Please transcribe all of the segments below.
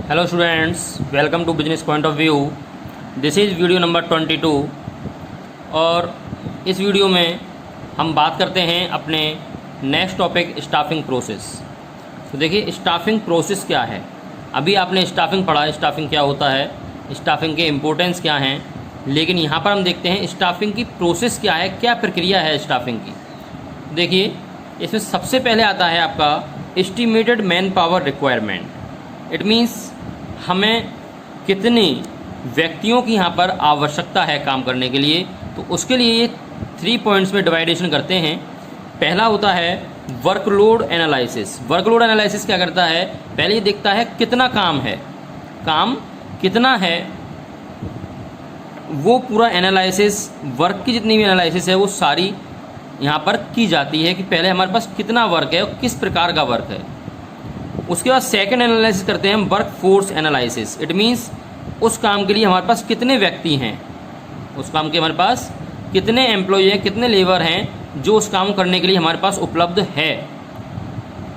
Hello students, welcome to business point of view. This is video number 22 और इस video में हम बात करते हैं अपने नेक्स्ट टॉपिक स्टाफिंग प्रोसेस। तो देखिए, स्टाफिंग प्रोसेस क्या है। अभी आपने स्टाफिंग पढ़ा, स्टाफिंग क्या होता है, स्टाफिंग के इम्पोर्टेंस क्या हैं, लेकिन यहाँ पर हम देखते हैं स्टाफिंग की प्रोसेस क्या है, क्या प्रक्रिया है स्टाफिंग की। देखिए, इसमें सबसे पहले आता है आपका estimated man power requirement. It means हमें कितने व्यक्तियों की यहाँ पर आवश्यकता है काम करने के लिए। तो उसके लिए ये 3 पॉइंट्स में डिवाइडेशन करते हैं। पहला होता है वर्कलोड एनालिसिस। वर्कलोड एनालिसिस क्या करता है, पहले ये देखता है कितना काम है, काम कितना है, वो पूरा एनालिसिस, वर्क की जितनी भी एनालिसिस है वो सारी यहाँ पर की जाती है कि पहले हमारे पास कितना वर्क है और किस प्रकार का वर्क है। उसके बाद सेकंड एनालिसिस करते हैं work force analysis. It means उस काम के लिए हमारे पास कितने व्यक्ति हैं, उस काम के हमारे पास कितने एम्प्लॉय हैं, कितने लेबर हैं जो उस काम करने के लिए हमारे पास उपलब्ध है।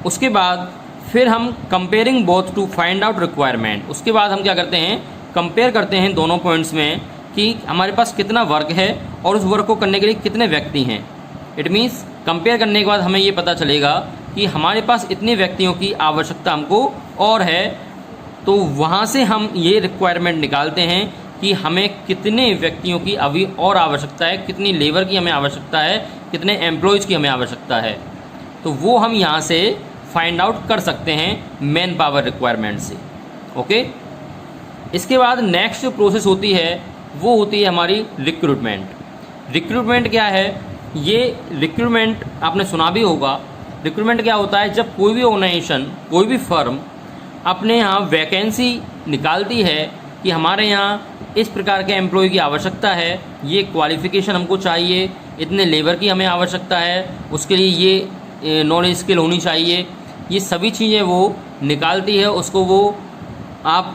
उसके बाद फिर हम comparing both to find out requirement. उसके बाद हम क्या करते हैं, कंपेयर करते हैं दोनों पॉइंट्स में कि हमारे पास कितना वर्क है और उस वर्क को करने के लिए कितने व्यक्ति हैं। इट मीन्स कंपेयर करने के बाद हमें ये पता चलेगा कि हमारे पास इतने व्यक्तियों की आवश्यकता हमको और है, तो वहाँ से हम ये रिक्वायरमेंट निकालते हैं कि हमें कितने व्यक्तियों की अभी और आवश्यकता है, कितनी लेबर की हमें आवश्यकता है, कितने एम्प्लॉयज़ की हमें आवश्यकता है। तो वो हम यहाँ से फाइंड आउट कर सकते हैं मैन पावर रिक्वायरमेंट से। ओके, इसके बाद नेक्स्ट जो प्रोसेस होती है वो होती है हमारी रिक्रूटमेंट। रिक्रूटमेंट क्या है, ये रिक्रूटमेंट आपने सुना भी होगा। रिक्रूटमेंट क्या होता है, जब कोई भी ऑर्गेनाइजेशन, कोई भी फर्म अपने यहाँ वैकेंसी निकालती है कि हमारे यहाँ इस प्रकार के एम्प्लॉय की आवश्यकता है, ये क्वालिफ़िकेशन हमको चाहिए, इतने लेबर की हमें आवश्यकता है, उसके लिए ये नॉलेज स्किल होनी चाहिए, ये सभी चीज़ें वो निकालती है। उसको वो आप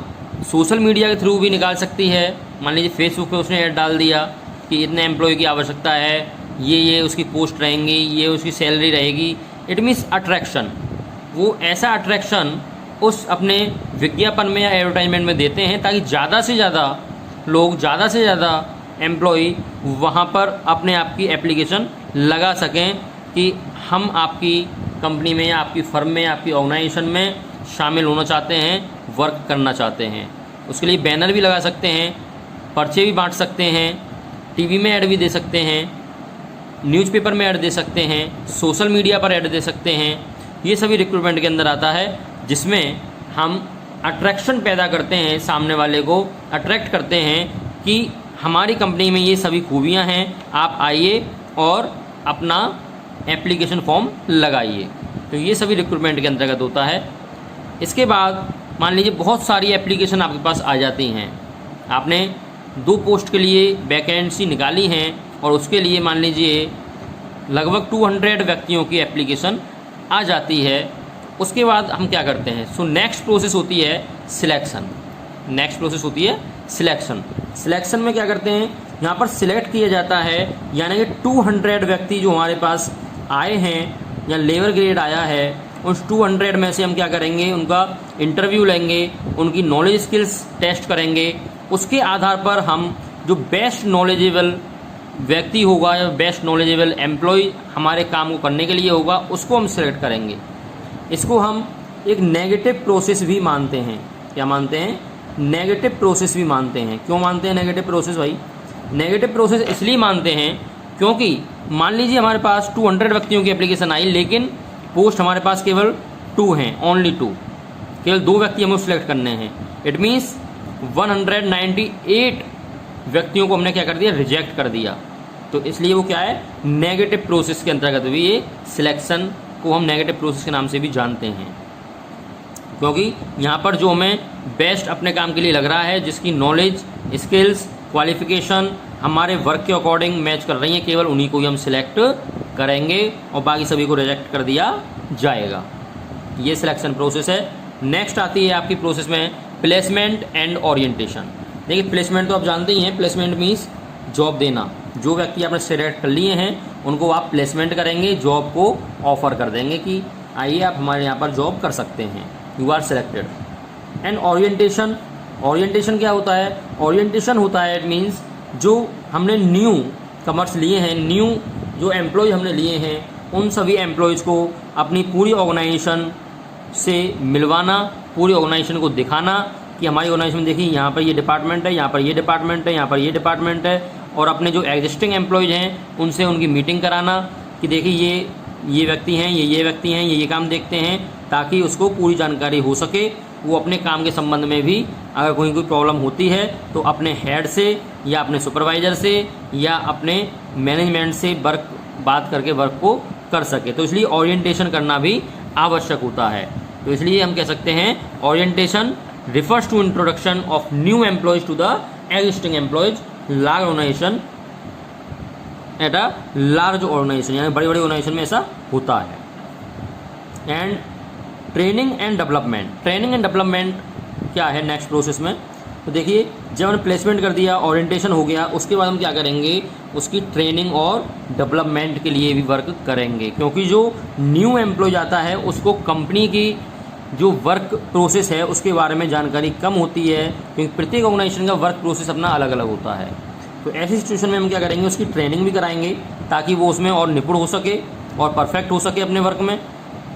सोशल मीडिया के थ्रू भी निकाल सकती है। मान लीजिए फेसबुक पे उसने ऐड डाल दिया कि इतने एम्प्लॉय की आवश्यकता है, ये उसकी पोस्ट रहेंगी, ये उसकी सैलरी रहेगी। इट मीन्स अट्रैक्शन, वो ऐसा अट्रैक्शन उस अपने विज्ञापन में या एडवर्टाइजमेंट में देते हैं ताकि ज़्यादा से ज़्यादा लोग, ज़्यादा से ज़्यादा एम्प्लॉय वहाँ पर अपने आप की एप्लीकेशन लगा सकें कि हम आपकी कंपनी में या आपकी फर्म में या आपकी ऑर्गेनाइजेशन में शामिल होना चाहते हैं, वर्क करना चाहते हैं। उसके लिए बैनर भी लगा सकते हैं, पर्चे भी बांट सकते हैं, टीवी में ऐड भी दे सकते हैं, न्यूज़पेपर में ऐड दे सकते हैं, सोशल मीडिया पर ऐड दे सकते हैं। ये सभी रिक्रूटमेंट के अंदर आता है, जिसमें हम अट्रैक्शन पैदा करते हैं, सामने वाले को अट्रैक्ट करते हैं कि हमारी कंपनी में ये सभी खूबियां हैं, आप आइए और अपना एप्लीकेशन फॉर्म लगाइए। तो ये सभी रिक्रूटमेंट के अंतर्गत होता है। इसके बाद मान लीजिए बहुत सारी एप्लीकेशन आपके पास आ जाती हैं, आपने 2 पोस्ट के लिए वैकेंसी निकाली हैं और उसके लिए मान लीजिए लगभग 200 व्यक्तियों की एप्लीकेशन आ जाती है। उसके बाद हम क्या करते हैं, सो नेक्स्ट प्रोसेस होती है सिलेक्शन। नेक्स्ट प्रोसेस होती है सिलेक्शन। सिलेक्शन में क्या करते हैं, यहाँ पर सिलेक्ट किया जाता है, यानी कि 200 व्यक्ति जो हमारे पास आए हैं या लेबर ग्रेड आया है, उस 200 में से हम क्या करेंगे, उनका इंटरव्यू लेंगे, उनकी नॉलेज स्किल्स टेस्ट करेंगे। उसके आधार पर हम जो बेस्ट नॉलेजेबल व्यक्ति होगा या बेस्ट नॉलेजेबल एम्प्लॉय हमारे काम को करने के लिए होगा, उसको हम सिलेक्ट करेंगे। इसको हम एक नेगेटिव प्रोसेस भी मानते हैं। क्या मानते हैं, नेगेटिव प्रोसेस भी मानते हैं। क्यों मानते हैं नेगेटिव प्रोसेस भाई? नेगेटिव प्रोसेस इसलिए मानते हैं क्योंकि मान लीजिए हमारे पास 200 व्यक्तियों की एप्लीकेशन आई, लेकिन पोस्ट हमारे पास केवल 2 हैं, ओनली 2, केवल 2 व्यक्ति हमें सिलेक्ट करने हैं। इट मीन्स 198 व्यक्तियों को हमने क्या कर दिया, रिजेक्ट कर दिया। तो इसलिए वो क्या है, नेगेटिव प्रोसेस के अंतर्गत भी ये सिलेक्शन को हम नेगेटिव प्रोसेस के नाम से भी जानते हैं, क्योंकि यहाँ पर जो हमें बेस्ट अपने काम के लिए लग रहा है, जिसकी नॉलेज स्किल्स क्वालिफिकेशन हमारे वर्क के अकॉर्डिंग मैच कर रही हैं, केवल उन्हीं को ही हम सिलेक्ट करेंगे और बाकी सभी को रिजेक्ट कर दिया जाएगा। ये सिलेक्शन प्रोसेस है। नेक्स्ट आती है आपकी प्रोसेस में प्लेसमेंट एंड ओरिएंटेशन। देखिए, प्लेसमेंट तो आप जानते ही हैं, प्लेसमेंट मीन्स जॉब देना। जो व्यक्ति आपने सिलेक्ट कर लिए हैं उनको आप प्लेसमेंट करेंगे, जॉब को ऑफर कर देंगे कि आइए आप हमारे यहाँ पर जॉब कर सकते हैं, you are selected. And orientation, orientation क्या होता है? ओरिएंटेशन होता है इट मीन्स जो हमने न्यू कमर्स लिए हैं, न्यू जो एम्प्लॉय हमने लिए हैं, उन सभी एम्प्लॉयज़ को अपनी पूरी ऑर्गेनाइजेशन से मिलवाना, पूरी ऑर्गेनाइजेशन को दिखाना कि हमारी ऑर्गेनाइजेशन में देखिए यहाँ पर ये डिपार्टमेंट है, यहाँ पर ये डिपार्टमेंट है, यहाँ पर ये डिपार्टमेंट है, और अपने जो एग्जिस्टिंग एम्प्लॉयज़ हैं उनसे उनकी मीटिंग कराना कि देखिए ये व्यक्ति हैं, ये व्यक्ति हैं, ये काम देखते हैं, ताकि उसको पूरी जानकारी हो सके। वो अपने काम के संबंध में भी अगर कोई प्रॉब्लम होती है तो अपने हेड से या अपने सुपरवाइज़र से या अपने मैनेजमेंट से बात करके वर्क को कर सके। तो इसलिए ओरिएंटेशन करना भी आवश्यक होता है। तो इसलिए हम कह सकते हैं orientation refers to introduction of new employees to the existing employees large organization at a large organization, यानी बड़ी बड़ी ऑर्गेनाइजेशन में ऐसा होता है। And training and development, training and development क्या है नेक्स्ट प्रोसेस में? तो देखिए जब हमने प्लेसमेंट कर दिया, ओरिएंटेशन हो गया, उसके बाद हम क्या करेंगे? उसकी ट्रेनिंग और डेवलपमेंट के लिए भी वर्क करेंगे, क्योंकि जो न्यू एम्प्लॉय आता है उसको कंपनी की जो वर्क प्रोसेस है उसके बारे में जानकारी कम होती है, क्योंकि प्रत्येक ऑर्गेनाइजेशन का वर्क प्रोसेस अपना अलग अलग होता है। तो ऐसी सिचुएशन में हम क्या करेंगे? उसकी ट्रेनिंग भी कराएंगे ताकि वो उसमें और निपुण हो सके और परफेक्ट हो सके अपने वर्क में,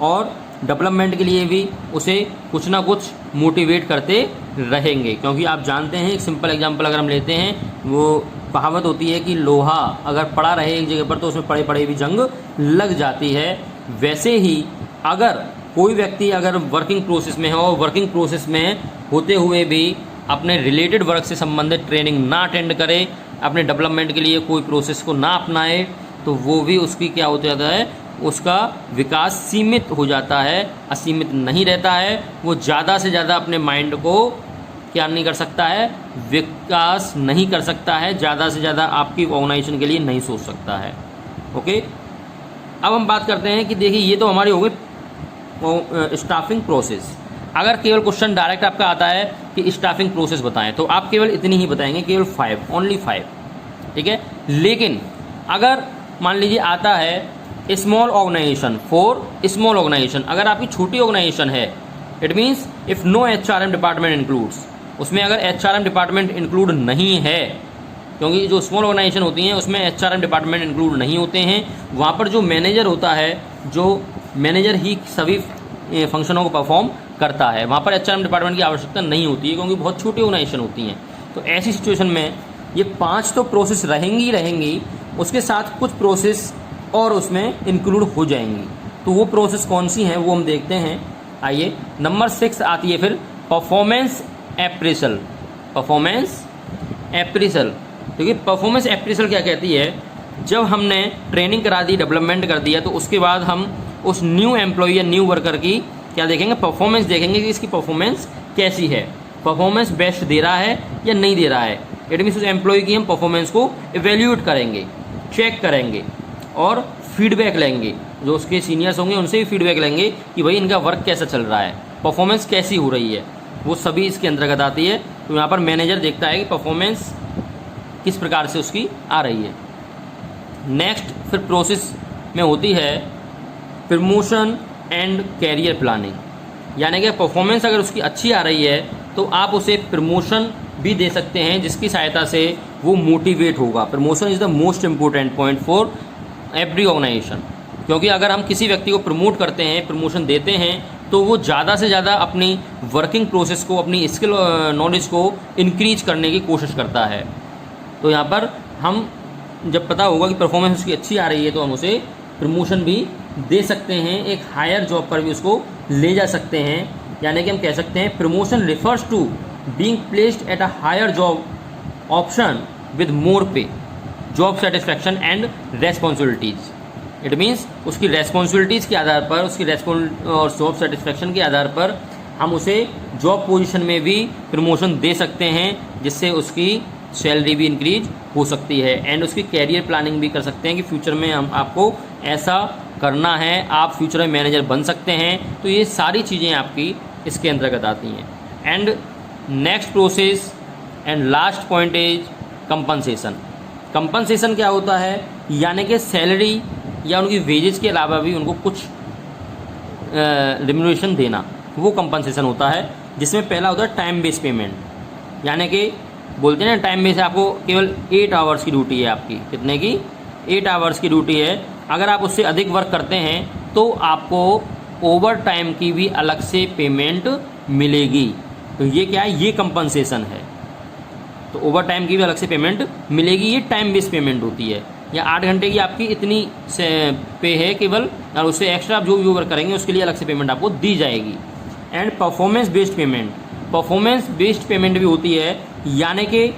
और डेवलपमेंट के लिए भी उसे कुछ ना कुछ मोटिवेट करते रहेंगे। क्योंकि आप जानते हैं, एक सिंपल एग्जांपल अगर हम लेते हैं, वो कहावत होती है कि लोहा अगर पड़ा रहे एक जगह पर तो उसमें पड़े पड़े भी जंग लग जाती है। वैसे ही अगर कोई व्यक्ति अगर वर्किंग प्रोसेस में है और वर्किंग प्रोसेस में होते हुए भी अपने रिलेटेड वर्क से संबंधित ट्रेनिंग ना अटेंड करे, अपने डेवलपमेंट के लिए कोई प्रोसेस को ना अपनाए, तो वो भी उसकी क्या हो जाता है? उसका विकास सीमित हो जाता है, असीमित नहीं रहता है। वो ज़्यादा से ज़्यादा अपने माइंड को क्या नहीं कर सकता है? विकास नहीं कर सकता है, ज़्यादा से ज़्यादा आपकी ऑर्गेनाइजेशन के लिए नहीं सोच सकता है। ओके, अब हम बात करते हैं कि देखिए ये तो हमारी हो गई स्टाफिंग प्रोसेस। अगर केवल क्वेश्चन डायरेक्ट आपका आता है कि स्टाफिंग प्रोसेस बताएं, तो आप केवल इतनी ही बताएंगे, केवल 5, ओनली 5, ठीक है। लेकिन अगर मान लीजिए आता है small organization, for small organization, अगर आपकी छोटी ऑर्गेनाइजेशन है, it means if no HRM department includes, उसमें अगर HRM डिपार्टमेंट इंक्लूड नहीं है, क्योंकि जो स्मॉल ऑर्गेनाइजेशन होती हैं उसमें HRM डिपार्टमेंट इंक्लूड नहीं होते हैं, वहाँ पर जो मैनेजर होता है, जो मैनेजर ही सभी फंक्शनों को परफॉर्म करता है, वहाँ पर HRM डिपार्टमेंट की आवश्यकता नहीं होती है, क्योंकि बहुत छोटी ऑर्गेनाइजेशन होती हैं। तो ऐसी सिचुएशन में ये 5 तो प्रोसेस रहेंगी, उसके साथ कुछ प्रोसेस और उसमें इंक्लूड हो जाएंगी। तो वो प्रोसेस कौन सी हैं वो हम देखते हैं। आइए, नंबर 6 आती है फिर परफॉर्मेंस एप्रेसल। परफॉर्मेंस एप्रेसल, क्योंकि परफॉर्मेंस एप्रेसल क्या कहती है? जब हमने ट्रेनिंग करा दी, डेवलपमेंट कर दिया, तो उसके बाद हम उस न्यू एम्प्लॉय या न्यू वर्कर की क्या देखेंगे? परफॉर्मेंस देखेंगे कि इसकी परफॉर्मेंस कैसी है, परफॉर्मेंस बेस्ट दे रहा है या नहीं दे रहा है। इट मीन्स उस एम्प्लॉय की हम परफॉर्मेंस को इवेल्यूएट करेंगे, चेक करेंगे और फीडबैक लेंगे। जो उसके सीनियर्स होंगे उनसे भी फीडबैक लेंगे कि भाई इनका वर्क कैसा चल रहा है, परफॉर्मेंस कैसी हो रही है, वो सभी इसके अंतर्गत आती है। तो यहाँ पर मैनेजर देखता है कि परफॉर्मेंस किस प्रकार से उसकी आ रही है। नेक्स्ट फिर प्रोसेस में होती है प्रमोशन एंड कैरियर प्लानिंग, यानी कि परफॉर्मेंस अगर उसकी अच्छी आ रही है तो आप उसे प्रमोशन भी दे सकते हैं, जिसकी सहायता से वो मोटिवेट होगा। Promotion is the most important point for every organization, क्योंकि अगर हम किसी व्यक्ति को प्रमोट करते हैं, प्रमोशन देते हैं, तो वो ज़्यादा से ज़्यादा अपनी वर्किंग प्रोसेस को, अपनी स्किल नॉलेज को इंक्रीज करने की कोशिश करता है। तो यहाँ पर हम जब पता होगा कि परफॉर्मेंस उसकी अच्छी आ रही है तो हम उसे प्रमोशन भी दे सकते हैं, एक हायर जॉब पर भी उसको ले जा सकते हैं। यानी कि हम कह सकते हैं promotion refers to being placed at a higher job option with more pay, job satisfaction and responsibilities. It means उसकी रेस्पॉन्सिबिलिटीज़ के आधार पर, उसकी और जॉब सेटिस्फैक्शन के आधार पर हम उसे जॉब पोजीशन में भी प्रमोशन दे सकते हैं, जिससे उसकी सैलरी भी इंक्रीज हो सकती है एंड उसकी कैरियर प्लानिंग भी कर सकते हैं कि फ्यूचर में हम आपको ऐसा करना है, आप फ्यूचर में मैनेजर बन सकते हैं। तो ये सारी चीज़ें आपकी इसके अंतर्गत आती हैं। And next process and last point is compensation. Compensation क्या होता है? यानी कि सैलरी या उनकी वेजेस के अलावा भी उनको कुछ रिम्यूनरेशन देना, वो कंपनसेशन होता है। जिसमें पहला होता है टाइम बेस्ड पेमेंट, यानी कि बोलते हैं ना टाइम बेस्ड, आपको केवल 8 आवर्स की ड्यूटी है आपकी, कितने की 8 आवर्स की ड्यूटी है। अगर आप उससे अधिक वर्क करते हैं तो आपको ओवर टाइम की भी अलग से पेमेंट मिलेगी। तो ये क्या है, ये कंपनसेशन है। तो ओवर टाइम की भी अलग से पेमेंट मिलेगी, ये टाइम बेस्ड पेमेंट होती है। या 8 घंटे की आपकी इतनी से पे है केवल, और उससे एक्स्ट्रा आप जो भी वर्क करेंगे उसके लिए अलग से पेमेंट आपको दी जाएगी। And performance based payment, performance based payment भी होती है, यानी कि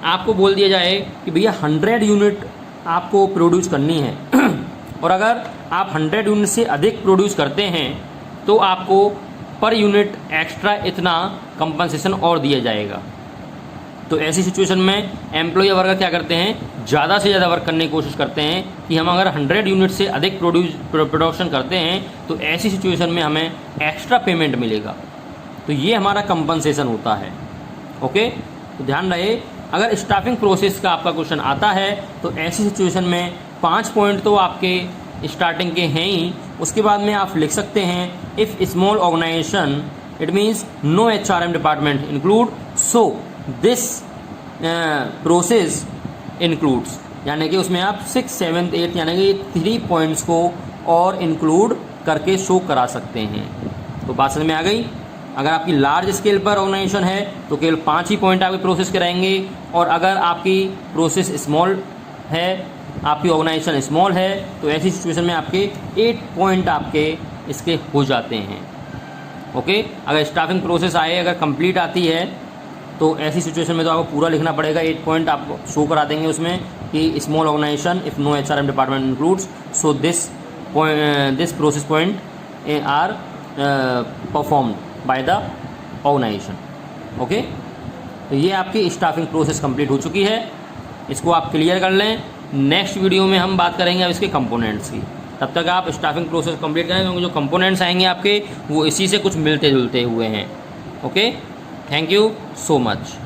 आपको बोल दिया जाए कि भैया 100 यूनिट आपको प्रोड्यूस करनी है और अगर आप 100 यूनिट से अधिक प्रोड्यूस करते हैं तो आपको पर यूनिट एक्स्ट्रा इतना कंपनसेशन और दिया जाएगा। तो ऐसी सिचुएशन में एम्प्लॉय वर्कर क्या करते हैं, ज़्यादा से ज़्यादा वर्क करने की कोशिश करते हैं कि हम अगर 100 यूनिट से अधिक प्रोडक्शन करते हैं तो ऐसी सिचुएशन में हमें एक्स्ट्रा पेमेंट मिलेगा। तो ये हमारा कंपनसेशन होता है। ओके, तो ध्यान रहे, अगर स्टाफिंग प्रोसेस का आपका क्वेश्चन आता है तो ऐसी सिचुएशन में 5 पॉइंट तो आपके स्टार्टिंग के हैं ही। उसके बाद में आप लिख सकते हैं if small organization it means no HRM department include, so this process includes, यानी कि उसमें आप 6, 7, 8 यानी कि 3 पॉइंट्स को और इंक्लूड करके शो करा सकते हैं। तो बात समझ में आ गई। अगर आपकी लार्ज स्केल पर ऑर्गेनाइजेशन है तो केवल 5 ही पॉइंट आपके प्रोसेस के रहेंगे, और अगर आपकी प्रोसेस स्मॉल है, आपकी ऑर्गेनाइजेशन स्मॉल है, तो ऐसी सिचुएशन में आपके 8 पॉइंट आपके इसके हो जाते हैं। ओके, अगर स्टाफिंग प्रोसेस आए, अगर कंप्लीट आती है तो ऐसी सिचुएशन में तो आपको पूरा लिखना पड़ेगा। 8 पॉइंट आपको शो करा देंगे उसमें कि small organization if no HRM department includes, so this process point are performed by the organization. Okay, तो ये आपकी स्टाफिंग प्रोसेस कंप्लीट हो चुकी है, इसको आप क्लियर कर लें। नेक्स्ट वीडियो में हम बात करेंगे अब इसके कंपोनेंट्स की। तब तक आप स्टाफिंग प्रोसेस कंप्लीट करें, क्योंकि जो कंपोनेंट्स आएंगे आपके वो इसी से कुछ मिलते जुलते हुए हैं। Okay, thank you so much.